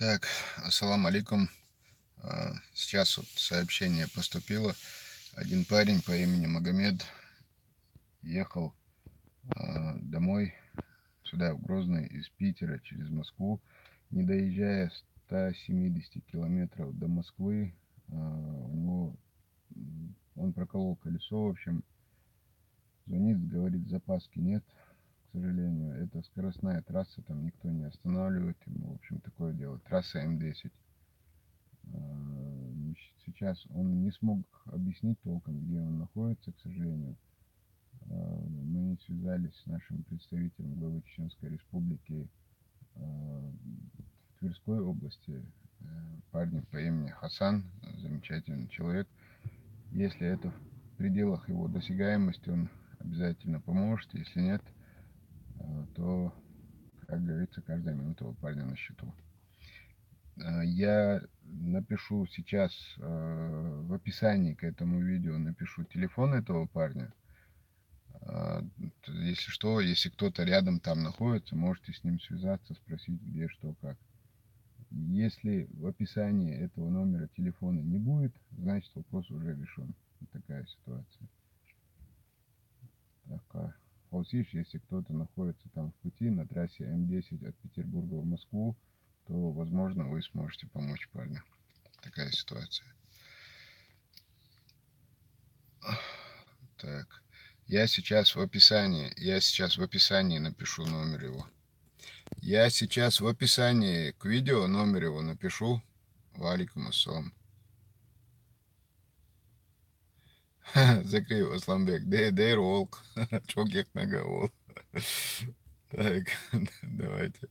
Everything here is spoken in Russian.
Так, ассалам алейкум. Сейчас вот сообщение поступило. Один парень по имени Магомед ехал домой, сюда, в Грозный, из Питера через Москву. Не доезжая 170 километров до Москвы, у него он проколол колесо, в общем, звонит, говорит, запаски нет, к сожалению. Это скоростная трасса, там никто не останавливает ему, в общем, такое дело. Трасса М10. Сейчас он не смог объяснить толком, где он находится, к сожалению. Мы связались с нашим представителем главы Чеченской Республики в Тверской области. Парень по имени Хасан, замечательный человек. Если это в пределах его досягаемости, он обязательно поможет. Если нет, то, как говорится, каждая минута у парня на счету. Я напишу сейчас в описании к этому видео, напишу телефон этого парня. Если что, если кто-то рядом там находится, можете с ним связаться, спросить, где, что, как. Если в описании этого номера телефона не будет, значит вопрос уже решен. Вот такая ситуация. Так, если кто-то находится там в пути на трассе М10 от Петербурга в Москву, то, возможно, вы сможете помочь парню. Такая ситуация. Так, я сейчас в описании напишу номер его. Я сейчас в описании к видео номер его напишу. Валикум ассалам. Закрив Асламбек. Дейр волк. Çok yakına ol. Так, давайте.